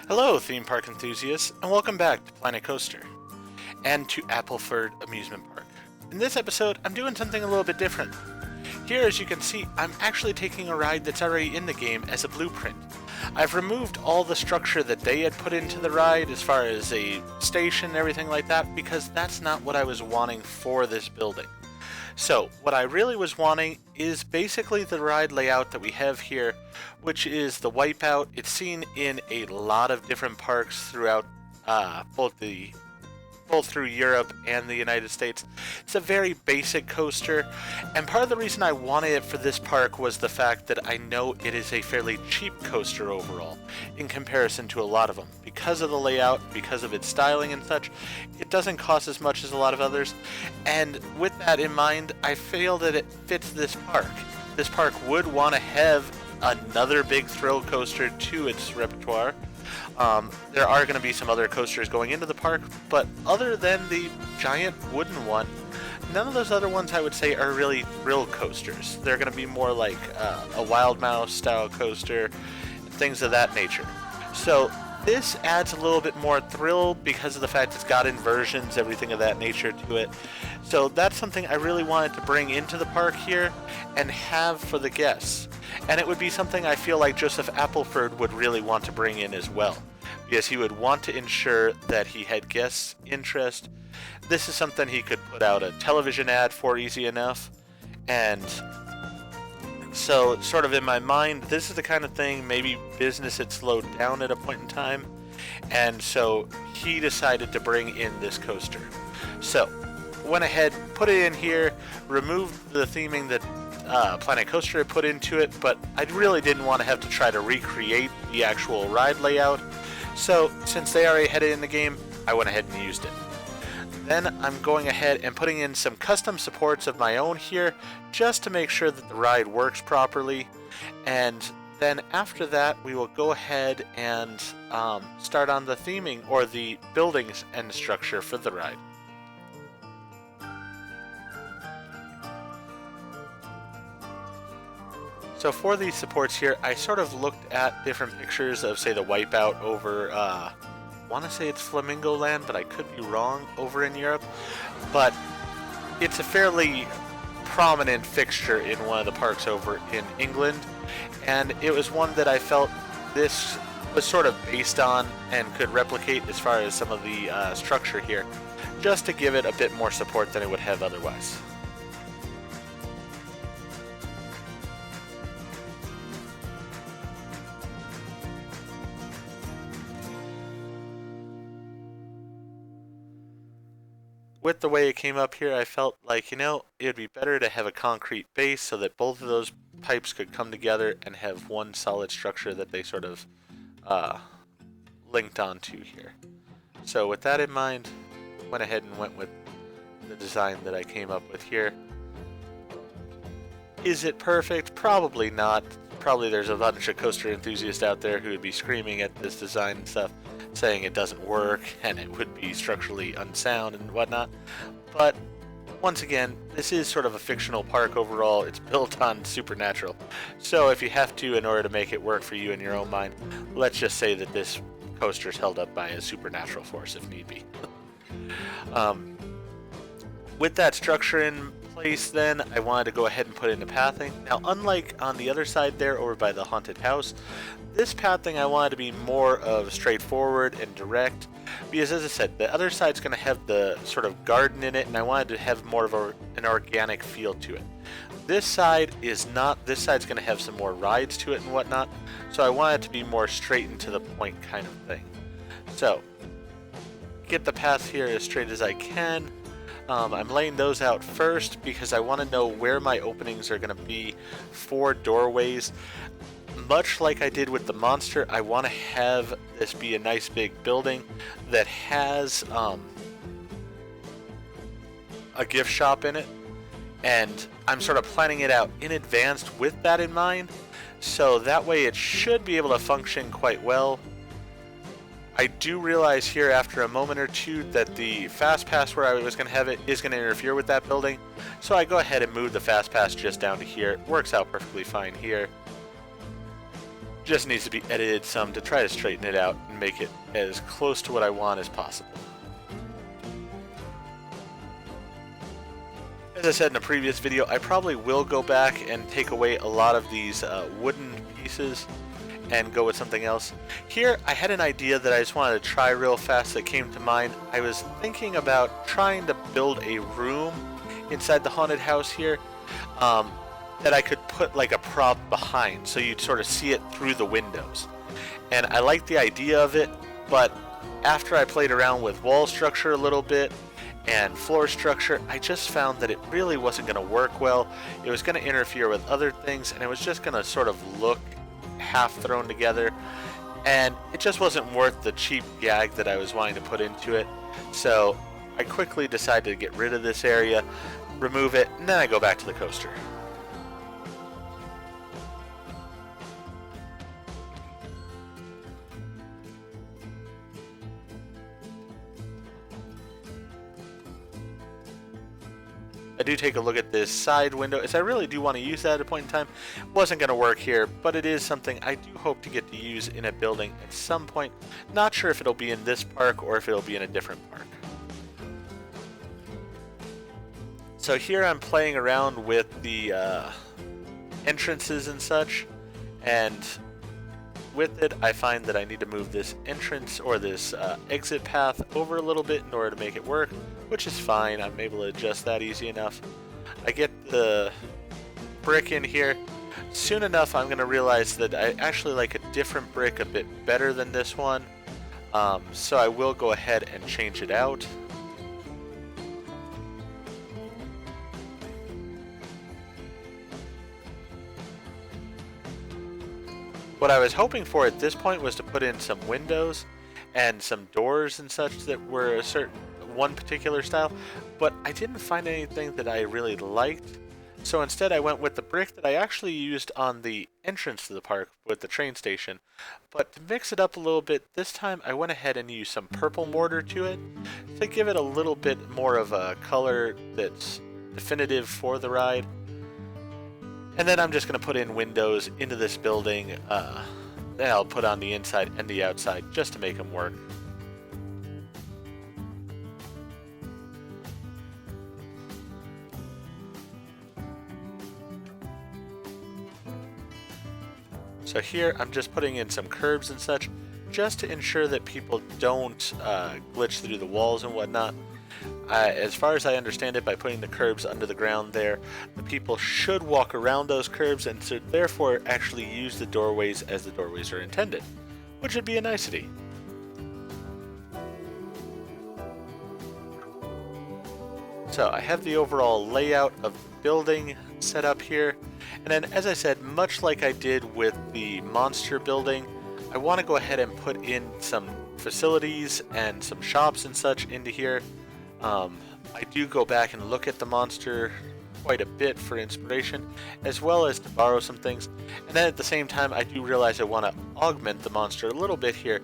Hello, theme park enthusiasts, and welcome back to Planet Coaster and to Appleford Amusement Park. In this episode, I'm doing something a little bit different. Here, as you can see, I'm actually taking a ride that's already in the game as a blueprint. I've removed all the structure that they had put into the ride as far as a station and everything like that, because that's not what I was wanting for this building. So, what I really was wanting is basically the ride layout that we have here, which is the Wipeout. It's seen in a lot of different parks throughout both through Europe and the United States. It's a very basic coaster, and part of the reason I wanted it for this park was the fact that I know it is a fairly cheap coaster overall in comparison to a lot of them. Because of the layout, because of its styling and such, it doesn't cost as much as a lot of others, and with that in mind, I feel that it fits this park. This park would want to have another big thrill coaster to its repertoire. There are going to be some other coasters going into the park, but other than the giant wooden one, none of those other ones I would say are really thrill coasters. They're going to be more like a Wild Mouse style coaster, things of that nature. So this adds a little bit more thrill because of the fact it's got inversions, everything of that nature to it. So that's something I really wanted to bring into the park here and have for the guests. And it would be something I feel like Joseph Appleford would really want to bring in as well, because he would want to ensure that he had guests' interest. This is something he could put out a television ad for easy enough. And so, sort of in my mind, this is the kind of thing maybe business had slowed down at a point in time. And so he decided to bring in this coaster. So, went ahead, put it in here, removed the theming that Planet Coaster had put into it, but I really didn't want to have to try to recreate the actual ride layout. So, since they already had it in the game, I went ahead and used it. Then I'm going ahead and putting in some custom supports of my own here, just to make sure that the ride works properly. And then after that, we will go ahead and start on the theming, or the buildings and structure for the ride. So for these supports here, I sort of looked at different pictures of, say, the Wipeout over, I want to say it's Flamingo Land, but I could be wrong, over in Europe. But it's a fairly prominent fixture in one of the parks over in England, and it was one that I felt this was sort of based on and could replicate as far as some of the structure here, just to give it a bit more support than it would have otherwise. With the way it came up here, I felt like, it would be better to have a concrete base so that both of those pipes could come together and have one solid structure that they sort of linked onto here. So with that in mind, went ahead and went with the design that I came up with here. Is it perfect? Probably not. Probably there's a bunch of coaster enthusiasts out there who would be screaming at this design and stuff, saying it doesn't work and it would be structurally unsound and whatnot. But once again, this is sort of a fictional park overall. It's built on supernatural. So if you have to, in order to make it work for you in your own mind, let's just say that this coaster is held up by a supernatural force if need be. With that structure in place, then I wanted to go ahead and put in the pathing. Now, unlike on the other side there over by the haunted house, this pathing I wanted to be more of straightforward and direct, because as I said, the other side's going to have the sort of garden in it, and I wanted to have more of an organic feel to it. This side is not. This side's going to have some more rides to it and whatnot, so I wanted it to be more straight and to the point kind of thing. So, get the path here as straight as I can. I'm laying those out first because I want to know where my openings are going to be for doorways. Much like I did with the monster, I want to have this be a nice big building that has a gift shop in it, and I'm sort of planning it out in advance with that in mind, so that way it should be able to function quite well. I do realize here after a moment or two that the fast pass where I was going to have it is going to interfere with that building, so I go ahead and move the fast pass just down to here. It works out perfectly fine here. Just needs to be edited some to try to straighten it out and make it as close to what I want as possible. As I said in a previous video, I probably will go back and take away a lot of these wooden pieces and go with something else. Here, I had an idea that I just wanted to try real fast that came to mind. I was thinking about trying to build a room inside the haunted house here that I could put like a prop behind, so you'd sort of see it through the windows. And I liked the idea of it, but after I played around with wall structure a little bit and floor structure, I just found that it really wasn't going to work well. It was going to interfere with other things, and it was just going to sort of look half thrown together, and it just wasn't worth the cheap gag that I was wanting to put into it. So I quickly decided to get rid of this area, remove it, and then I go back to the coaster. I do take a look at this side window, as I really do want to use that at a point in time. It wasn't going to work here, but it is something I do hope to get to use in a building at some point. Not sure if it'll be in this park or if it'll be in a different park. So here I'm playing around with the entrances and such, and with it I find that I need to move this entrance or this exit path over a little bit in order to make it work, which is fine. I'm able to adjust that easy enough. I get the brick in here. Soon enough I'm going to realize that I actually like a different brick a bit better than this one, so I will go ahead and change it out. What I was hoping for at this point was to put in some windows and some doors and such that were a certain one particular style, but I didn't find anything that I really liked. So instead I went with the brick that I actually used on the entrance to the park with the train station. But to mix it up a little bit, this time I went ahead and used some purple mortar to it to give it a little bit more of a color that's definitive for the ride. And then I'm just going to put in windows into this building that I'll put on the inside and the outside just to make them work. So here I'm just putting in some curbs and such just to ensure that people don't glitch through the walls and whatnot. As far as I understand it, by putting the curbs under the ground there, the people should walk around those curbs and so therefore actually use the doorways as the doorways are intended, which would be a nicety. So I have the overall layout of the building set up here, and then as I said, much like I did with the monster building, I want to go ahead and put in some facilities and some shops and such into here. I do go back and look at the monster quite a bit for inspiration, as well as to borrow some things. And then at the same time, I do realize I want to augment the monster a little bit here,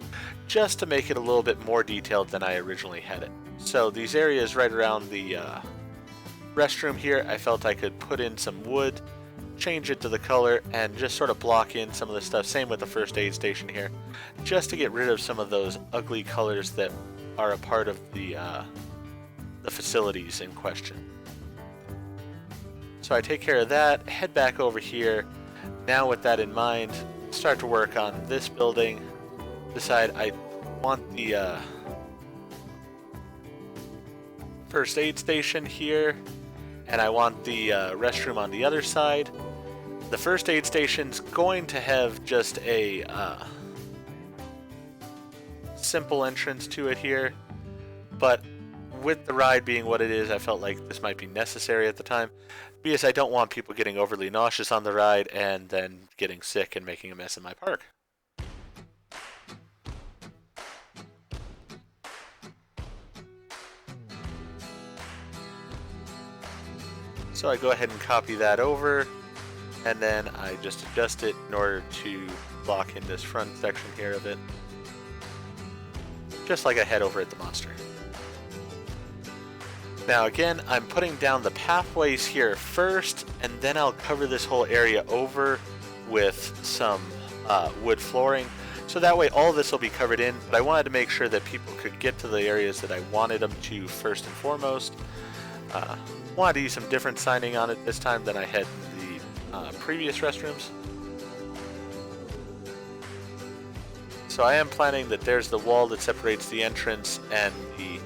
just to make it a little bit more detailed than I originally had it. So these areas right around the restroom here, I felt I could put in some wood, change it to the color, and just sort of block in some of the stuff. Same with the first aid station here, just to get rid of some of those ugly colors that are a part of the facilities in question. So I take care of that, head back over here. Now with that in mind, start to work on this building. Decide I want the first aid station here, and I want the restroom on the other side. The first aid station's going to have just a simple entrance to it here, but with the ride being what it is, I felt like this might be necessary at the time, because I don't want people getting overly nauseous on the ride and then getting sick and making a mess in my park. So I go ahead and copy that over, and then I just adjust it in order to block in this front section here of it, just like I had over at the monster. Now again, I'm putting down the pathways here first, and then I'll cover this whole area over with some wood flooring. So that way all this will be covered in, but I wanted to make sure that people could get to the areas that I wanted them to first and foremost. Wanted to use some different siding on it this time than I had in the previous restrooms. So I am planning that there's the wall that separates the entrance and the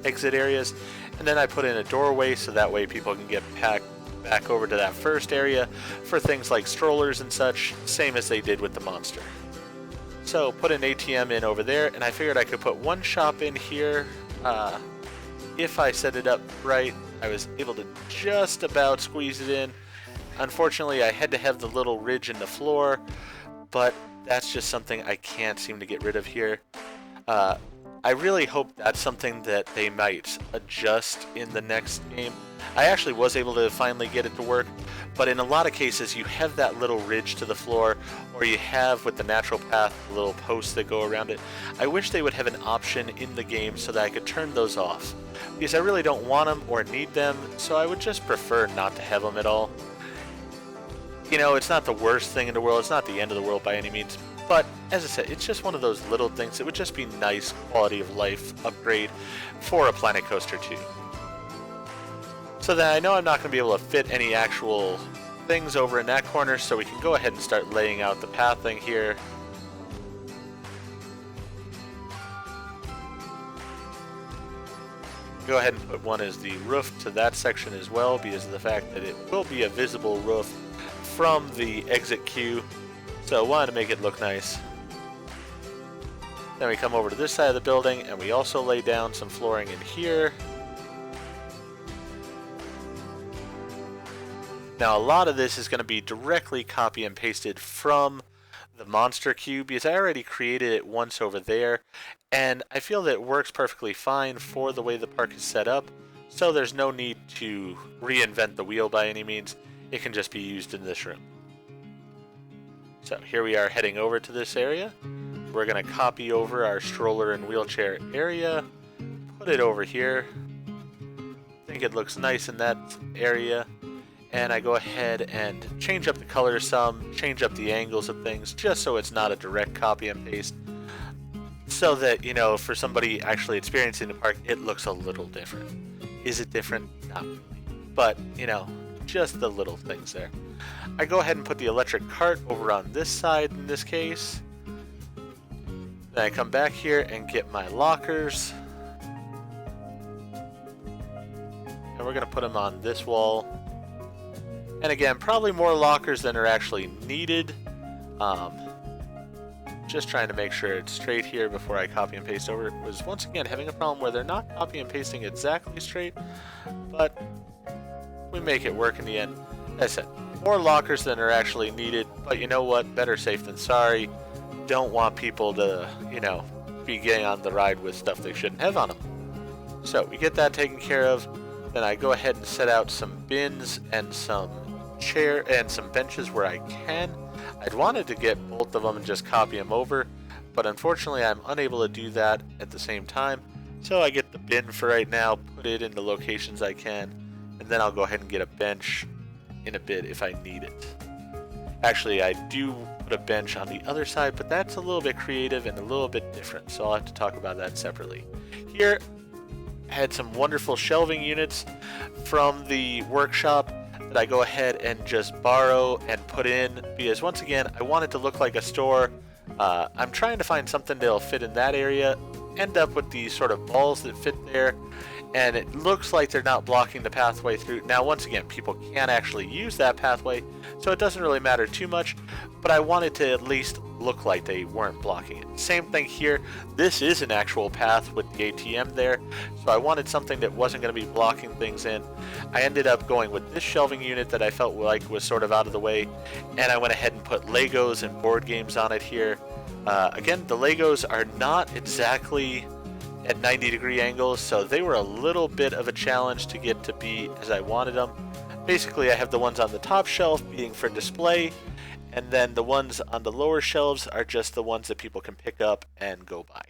exit areas, and then I put in a doorway so that way people can get back over to that first area for things like strollers and such, same as they did with the monster. So put an ATM in over there, and I figured I could put one shop in here. If I set it up right, I was able to just about squeeze it in. Unfortunately, I had to have the little ridge in the floor, but that's just something I can't seem to get rid of here. I really hope that's something that they might adjust in the next game. I actually was able to finally get it to work, but in a lot of cases you have that little ridge to the floor, or you have with the natural path little posts that go around it. I wish they would have an option in the game so that I could turn those off, because I really don't want them or need them, so I would just prefer not to have them at all. You know, it's not the worst thing in the world, it's not the end of the world by any means, but as I said, it's just one of those little things that would just be nice quality of life upgrade for a Planet Coaster 2. So then I know I'm not going to be able to fit any actual things over in that corner, so we can go ahead and start laying out the pathing here. Go ahead and put one as the roof to that section as well, because of the fact that it will be a visible roof from the exit queue. So wanted to make it look nice. Then we come over to this side of the building and we also lay down some flooring in here. Now a lot of this is going to be directly copy and pasted from the monster queue, because I already created it once over there, and I feel that it works perfectly fine for the way the park is set up, so there's no need to reinvent the wheel by any means. It can just be used in this room. So here we are heading over to this area. We're going to copy over our stroller and wheelchair area, put it over here. I think it looks nice in that area. And I go ahead and change up the color some, change up the angles of things, just so it's not a direct copy and paste. So that, you know, for somebody actually experiencing the park, it looks a little different. Is it different? Not really. But, you know, just the little things there. I go ahead and put the electric cart over on this side in this case. Then I come back here and get my lockers. And we're going to put them on this wall. And again, probably more lockers than are actually needed. Just trying to make sure it's straight here before I copy and paste over. It was once again having a problem where they're not copy and pasting exactly straight, but we make it work in the end. As I said, more lockers than are actually needed, but you know what? Better safe than sorry. Don't want people to, you know, be getting on the ride with stuff they shouldn't have on them. So we get that taken care of. Then I go ahead and set out some bins and some chair and some benches where I can. I'd wanted to get both of them and just copy them over, but unfortunately I'm unable to do that at the same time. So I get the bin for right now, put it in the locations I can, and then I'll go ahead and get a bench in a bit if I need it. Actually, I do put a bench on the other side, but that's a little bit creative and a little bit different, so I'll have to talk about that separately. Here, I had some wonderful shelving units from the workshop that I go ahead and just borrow and put in, because once again, I want it to look like a store. I'm trying to find something that'll fit in that area, end up with these sort of balls that fit there, and it looks like they're not blocking the pathway through. Now, once again, people can't actually use that pathway, so it doesn't really matter too much, but I wanted to at least look like they weren't blocking it. Same thing here. This is an actual path with the ATM there, so I wanted something that wasn't going to be blocking things in. I ended up going with this shelving unit that I felt like was sort of out of the way, and I went ahead and put Legos and board games on it here. Again, the Legos are not exactly at 90-degree angles, so they were a little bit of a challenge to get to be as I wanted them. Basically, I have the ones on the top shelf being for display, and then the ones on the lower shelves are just the ones that people can pick up and go by.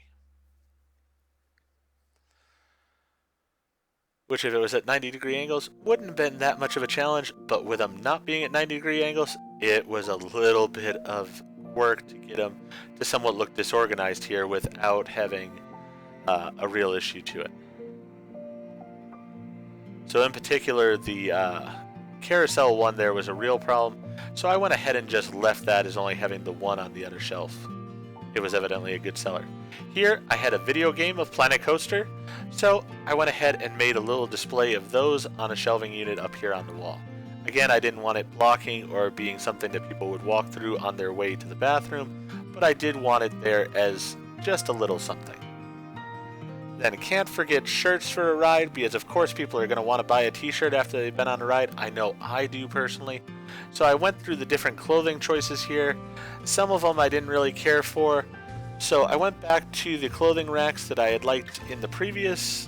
Which, if it was at 90-degree angles, wouldn't have been that much of a challenge, but with them not being at 90-degree angles, it was a little bit of work to get them to somewhat look disorganized here without having a real issue to it. So in particular, the carousel one there was a real problem, so I went ahead and just left that as only having the one on the other shelf. It was evidently a good seller. Here I had a video game of Planet Coaster, so I went ahead and made a little display of those on a shelving unit up here on the wall. Again, I didn't want it blocking or being something that people would walk through on their way to the bathroom, but I did want it there as just a little something. Then can't forget shirts for a ride, because of course people are going to want to buy a t-shirt after they've been on a ride. I know I do personally. So I went through the different clothing choices here. Some of them I didn't really care for. So I went back to the clothing racks that I had liked in the previous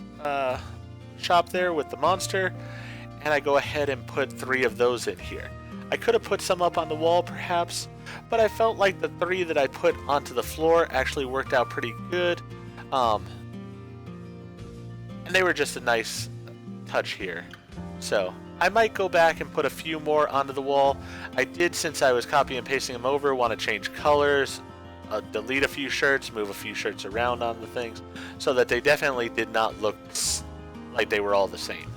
shop there with the monster, and I go ahead and put 3 of those in here. I could have put some up on the wall perhaps, but I felt like the 3 that I put onto the floor actually worked out pretty good. And they were just a nice touch here. So I might go back and put a few more onto the wall. I did, since I was copy and pasting them over, want to change colors, delete a few shirts, move a few shirts around on the things, so that they definitely did not look like they were all the same.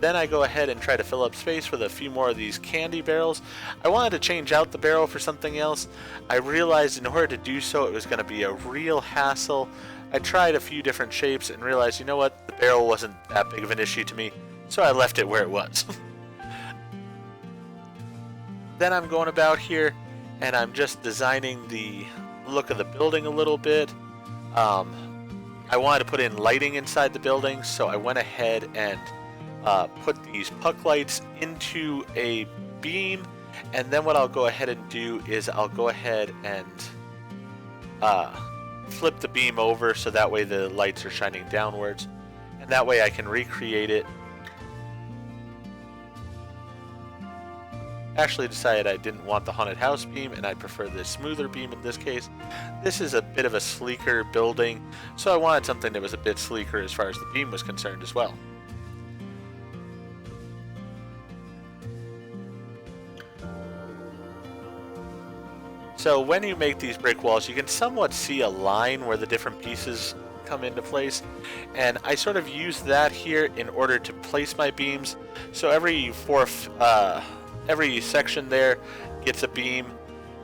Then I go ahead and try to fill up space with a few more of these candy barrels. I wanted to change out the barrel for something else. I realized in order to do so it was going to be a real hassle. I tried a few different shapes and realized, you know what, the barrel wasn't that big of an issue to me, so I left it where it was. Then I'm going about here and I'm just designing the look of the building a little bit. I wanted to put in lighting inside the building, so I went ahead and put these puck lights into a beam, and then what I'll go ahead and do is I'll go ahead and flip the beam over so that way the lights are shining downwards, and that way I can recreate it. Actually decided I didn't want the haunted house beam and I prefer this smoother beam in this case. This is a bit of a sleeker building, so I wanted something that was a bit sleeker as far as the beam was concerned as well. So when you make these brick walls, you can somewhat see a line where the different pieces come into place, and I sort of use that here in order to place my beams. So every section there gets a beam,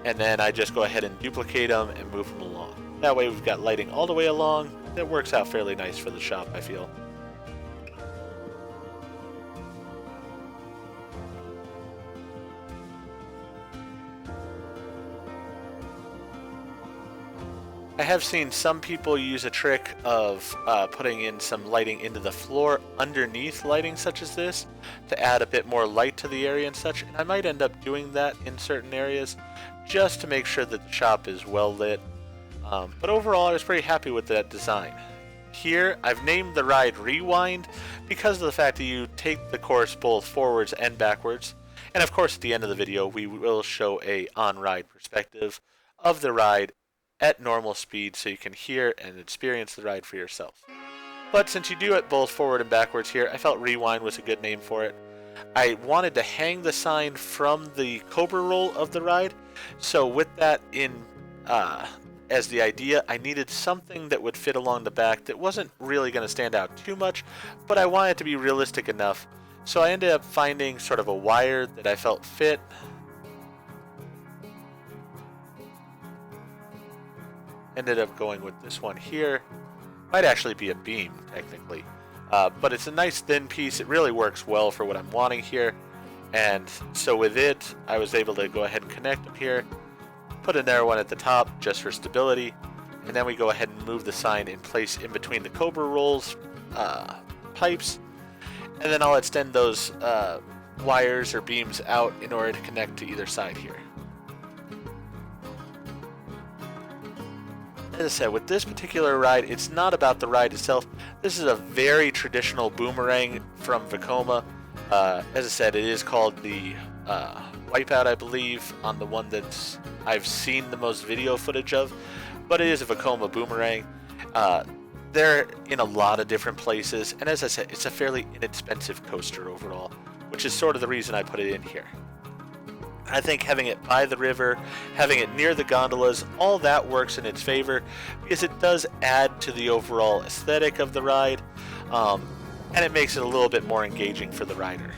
and then I just go ahead and duplicate them and move them along. That way we've got lighting all the way along. That works out fairly nice for the shop, I feel. I have seen some people use a trick of putting in some lighting into the floor underneath lighting such as this to add a bit more light to the area and such, and I might end up doing that in certain areas just to make sure that the shop is well lit. But overall I was pretty happy with that design. Here I've named the ride Rewind because of the fact that you take the course both forwards and backwards, and of course at the end of the video we will show a on-ride perspective of the ride at normal speed so you can hear and experience the ride for yourself. But since you do it both forward and backwards here, I felt Rewind was a good name for it. I wanted to hang the sign from the Cobra roll of the ride, so with that in as the idea, I needed something that would fit along the back that wasn't really going to stand out too much, but I wanted it to be realistic enough. So I ended up finding sort of a wire that I felt fit. Ended up going with this one here. Might actually be a beam technically, but it's a nice thin piece. It really works well for what I'm wanting here, and so with it I was able to go ahead and connect them here, put another one at the top just for stability, and then we go ahead and move the sign in place in between the Cobra rolls pipes, and then I'll extend those wires or beams out in order to connect to either side here. As I said, with this particular ride, it's not about the ride itself. This is a very traditional boomerang from Vekoma. As I said, it is called the Wipeout, I believe, on the one that I've seen the most video footage of, but it is a Vekoma Boomerang. they're in a lot of different places, and as I said, it's a fairly inexpensive coaster overall, which is sort of the reason I put it in here. I think having it by the river, having it near the gondolas, all that works in its favor because it does add to the overall aesthetic of the ride, and it makes it a little bit more engaging for the rider.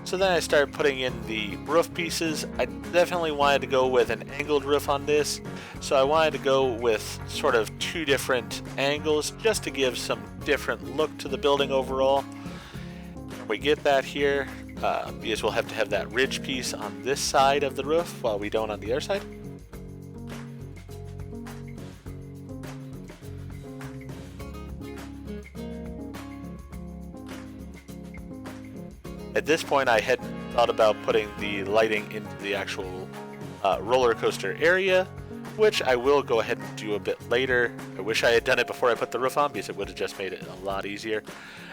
So then I started putting in the roof pieces. I definitely wanted to go with an angled roof on this, so I wanted to go with sort of two different angles just to give some different look to the building overall. We get that here because we'll have to have that ridge piece on this side of the roof while we don't on the other side. At this point, I had thought about putting the lighting into the actual roller coaster area, which I will go ahead and do a bit later. I wish I had done it before I put the roof on because it would have just made it a lot easier.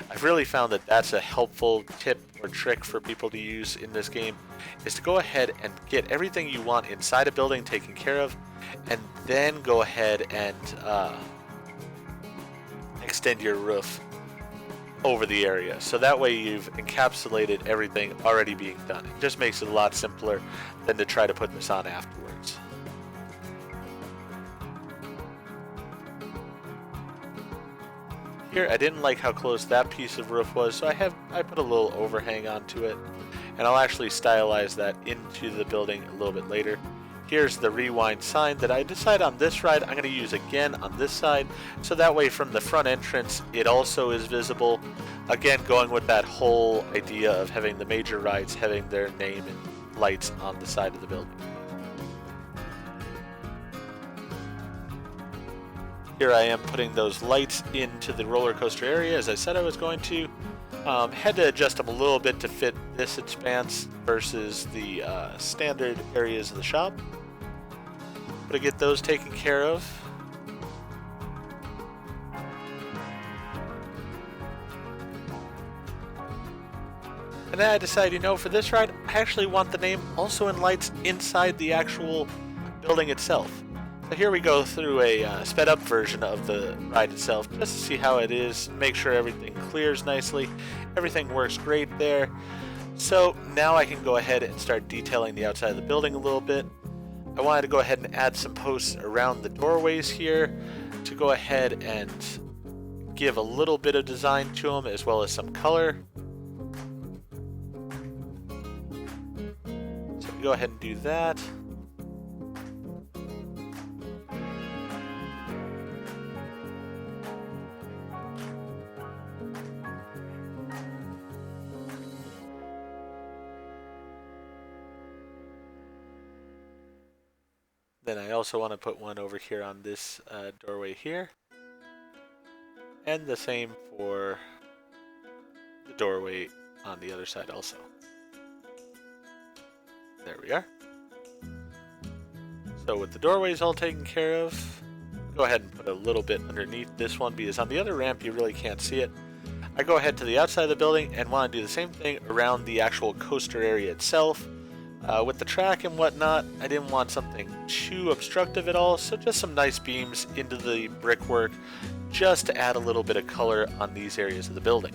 I've really found that that's a helpful tip or trick for people to use in this game, is to go ahead and get everything you want inside a building taken care of, and then go ahead and extend your roof over the area. So that way you've encapsulated everything already being done. It just makes it a lot simpler than to try to put this on afterwards. Here, I didn't like how close that piece of roof was, so I put a little overhang onto it, and I'll actually stylize that into the building a little bit later. Here's the rewind sign that I decide on this ride I'm going to use again on this side, so that way from the front entrance it also is visible. Again, going with that whole idea of having the major rides having their name and lights on the side of the building. Here I am putting those lights into the roller coaster area as I said I was going to. Had to adjust them a little bit to fit this expanse versus the standard areas of the shop. But to get those taken care of. And then I decided, you know, for this ride, I actually want the name also in lights inside the actual building itself. So here we go through a sped up version of the ride itself just to see how it is, make sure everything clears nicely, everything works great there. So now I can go ahead and start detailing the outside of the building a little bit. I wanted to go ahead and add some posts around the doorways here to go ahead and give a little bit of design to them as well as some color. So go ahead and do that. Then I also want to put one over here on this doorway here. And the same for the doorway on the other side also. There we are. So with the doorways all taken care of, go ahead and put a little bit underneath this one because on the other ramp you really can't see it. I go ahead to the outside of the building and want to do the same thing around the actual coaster area itself. With the track and whatnot, I didn't want something too obstructive at all, so just some nice beams into the brickwork just to add a little bit of color on these areas of the building.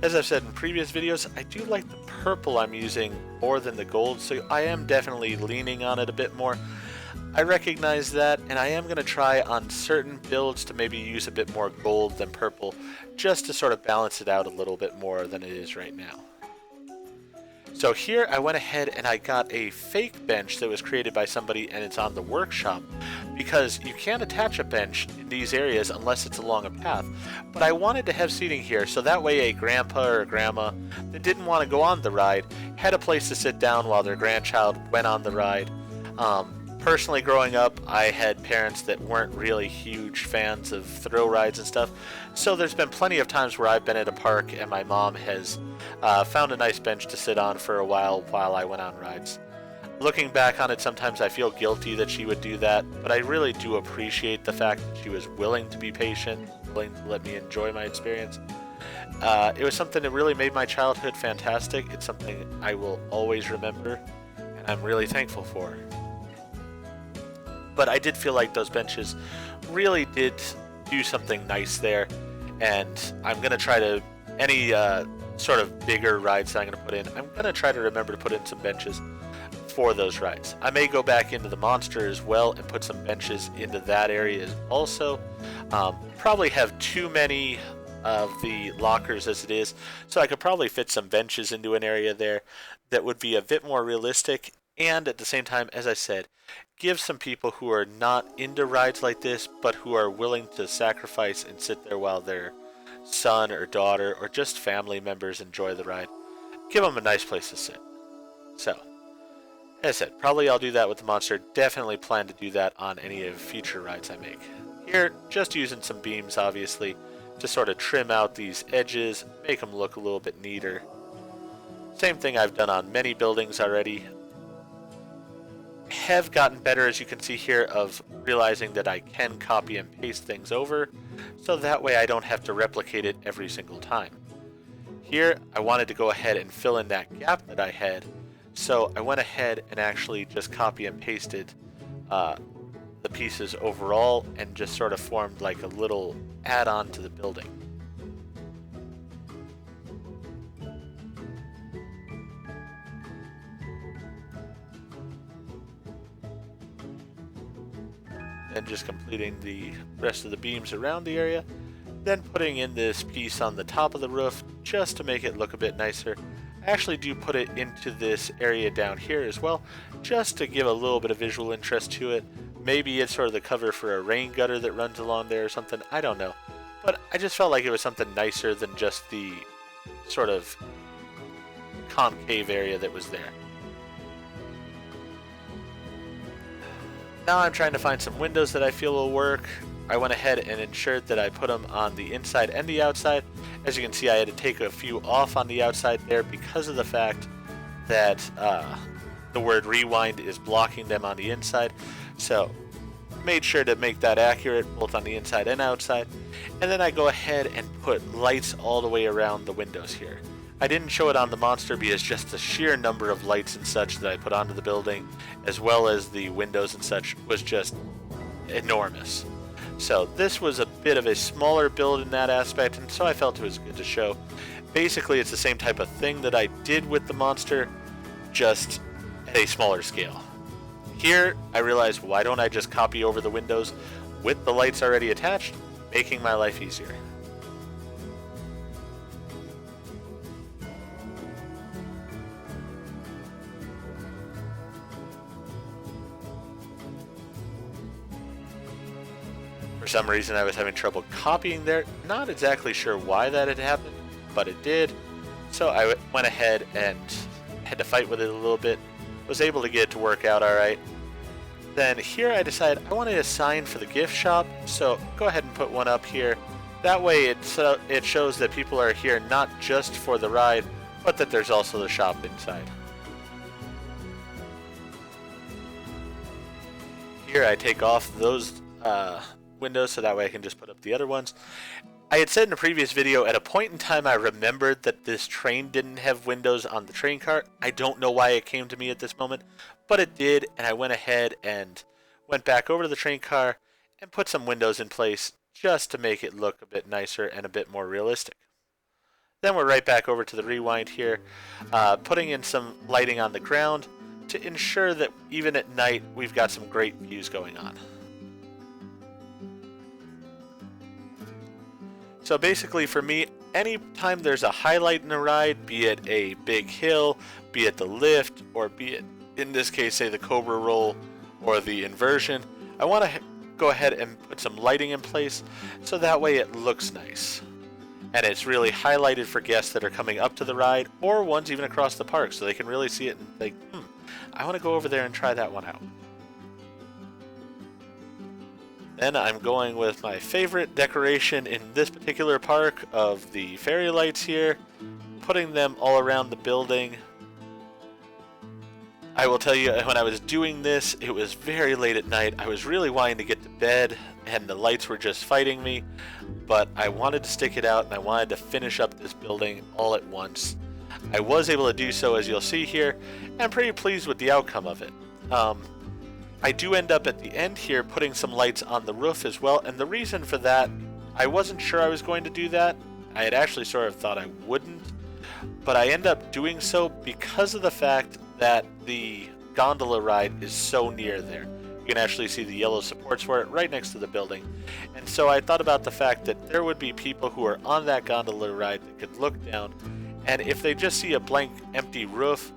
As I've said in previous videos, I do like the purple I'm using more than the gold, so I am definitely leaning on it a bit more. I recognize that, and I am going to try on certain builds to maybe use a bit more gold than purple, just to sort of balance it out a little bit more than it is right now. So here I went ahead and I got a fake bench that was created by somebody, and it's on the workshop, because you can't attach a bench in these areas unless it's along a path. But I wanted to have seating here, so that way a grandpa or a grandma that didn't want to go on the ride had a place to sit down while their grandchild went on the ride. Personally, growing up, I had parents that weren't really huge fans of thrill rides and stuff, so there's been plenty of times where I've been at a park and my mom has found a nice bench to sit on for a while I went on rides. Looking back on it, sometimes I feel guilty that she would do that, but I really do appreciate the fact that she was willing to be patient, willing to let me enjoy my experience. It was something that really made my childhood fantastic. It's something I will always remember, and I'm really thankful for. But I did feel like those benches really did do something nice there, and I'm going to try to, any sort of bigger rides that I'm going to put in, I'm going to try to remember to put in some benches for those rides. I may go back into the Monster as well and put some benches into that area also. Probably have too many of the lockers as it is, so I could probably fit some benches into an area there that would be a bit more realistic, and at the same time, as I said, give some people who are not into rides like this but who are willing to sacrifice and sit there while their son or daughter or just family members enjoy the ride, give them a nice place to sit. So as I said, probably I'll do that with the Monster. Definitely plan to do that on any of future rides I make. Here, just using some beams, obviously, to sort of trim out these edges, make them look a little bit neater. Same thing I've done on many buildings already. Have gotten better, as you can see here, of realizing that I can copy and paste things over, so that way I don't have to replicate it every single time. Here, I wanted to go ahead and fill in that gap that I had, so I went ahead and actually just copy and pasted the pieces overall and just sort of formed like a little add-on to the building. And just completing the rest of the beams around the area, then putting in this piece on the top of the roof just to make it look a bit nicer. I actually do put it into this area down here as well, just to give a little bit of visual interest to it. Maybe it's sort of the cover for a rain gutter that runs along there or something, I don't know. But I just felt like it was something nicer than just the sort of concave area that was there. Now I'm trying to find some windows that I feel will work. I went ahead and ensured that I put them on the inside and the outside. As you can see, I had to take a few off on the outside there because of the fact that the word rewind is blocking them on the inside. So made sure to make that accurate both on the inside and outside. And then I go ahead and put lights all the way around the windows here. I didn't show it on the Monster because just the sheer number of lights and such that I put onto the building, as well as the windows and such, was just enormous. So this was a bit of a smaller build in that aspect, and so I felt it was good to show. Basically, it's the same type of thing that I did with the Monster, just at a smaller scale. Here, I realized, why don't I just copy over the windows with the lights already attached, making my life easier. For some reason I was having trouble copying there, not exactly sure why that had happened, but it did. So I went ahead and had to fight with it a little bit, was able to get it to work out alright. Then here I decided I wanted a sign for the gift shop, so go ahead and put one up here. That way it shows that people are here not just for the ride, but that there's also the shop inside. Here I take off those windows so that way I can just put up the other ones. I had said in a previous video, at a point in time I remembered that this train didn't have windows on the train car. I don't know why it came to me at this moment, but it did, and I went ahead and went back over to the train car and put some windows in place just to make it look a bit nicer and a bit more realistic. Then we're right back over to the rewind here, putting in some lighting on the ground to ensure that even at night we've got some great views going on. So basically for me, anytime there's a highlight in a ride, be it a big hill, be it the lift, or be it, in this case, say the Cobra Roll or the inversion, I want to go ahead and put some lighting in place so that way it looks nice. And it's really highlighted for guests that are coming up to the ride or ones even across the park so they can really see it and think, I want to go over there and try that one out. Then I'm going with my favorite decoration in this particular park of the fairy lights here, putting them all around the building. I will tell you, when I was doing this, it was very late at night. I was really wanting to get to bed, and the lights were just fighting me, but I wanted to stick it out, and I wanted to finish up this building all at once. I was able to do so, as you'll see here, and I'm pretty pleased with the outcome of it. I do end up at the end here putting some lights on the roof as well, and the reason for that, I wasn't sure I was going to do that. I had actually sort of thought I wouldn't, but I end up doing so because of the fact that the gondola ride is so near there. You can actually see the yellow supports for it right next to the building. And so I thought about the fact that there would be people who are on that gondola ride that could look down, and if they just see a blank, empty roof,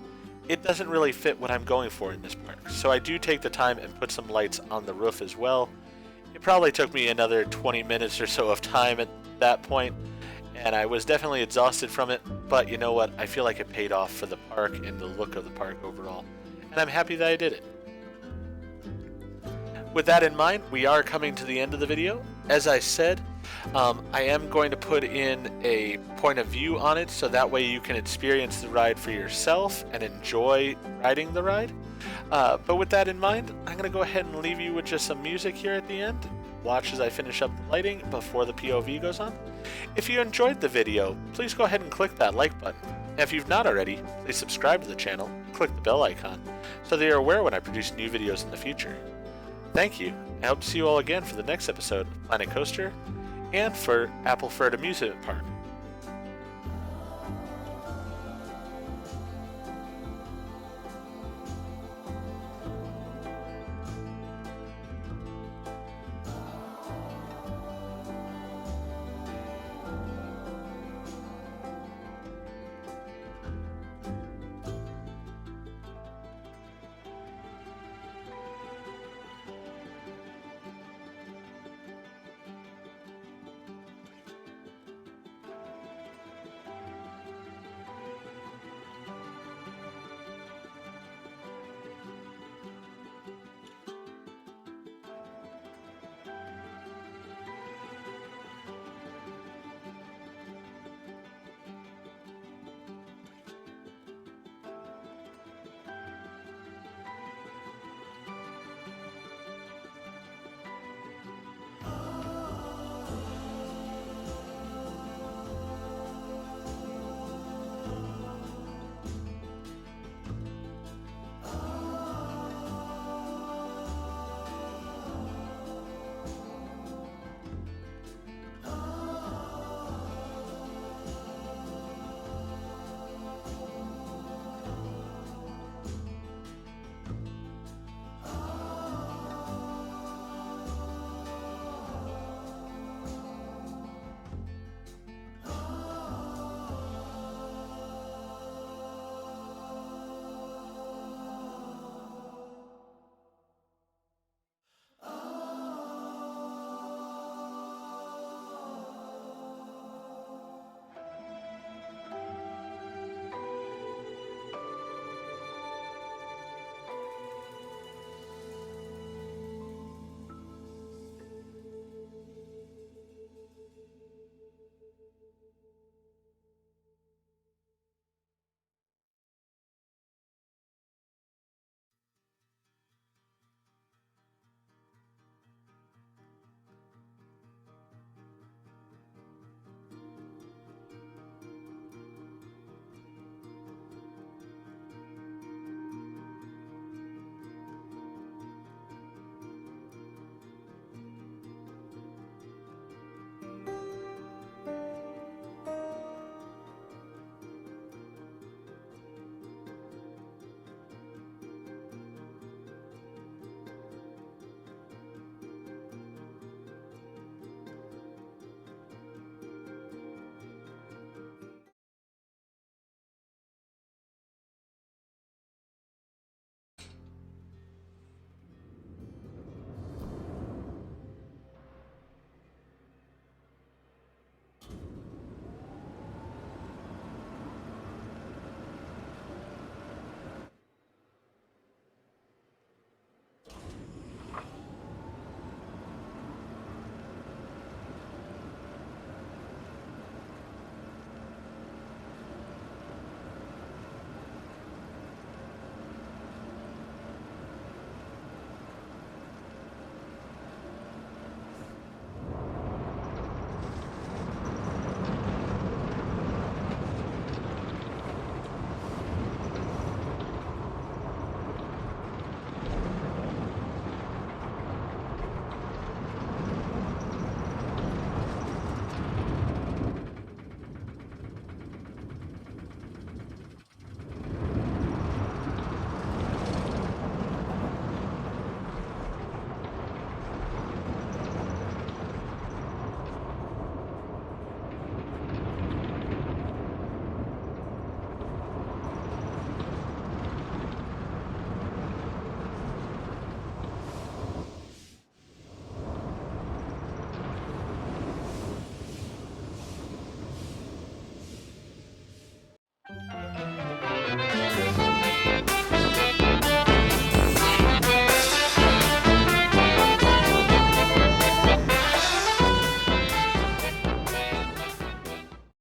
it doesn't really fit what I'm going for in this park. So I do take the time and put some lights on the roof as well. It probably took me another 20 minutes or so of time at that point, and I was definitely exhausted from it, but you know what? I feel like it paid off for the park and the look of the park overall, and I'm happy that I did it. With that in mind, we are coming to the end of the video. As I said, I am going to put in a point of view on it, so that way you can experience the ride for yourself and enjoy riding the ride. But with that in mind, I'm going to go ahead and leave you with just some music here at the end. Watch as I finish up the lighting before the POV goes on. If you enjoyed the video, please go ahead and click that like button. And if you've not already, please subscribe to the channel and click the bell icon so that you're aware when I produce new videos in the future. Thank you, and I hope to see you all again for the next episode of Planet Coaster and for Appleford Amusement Park.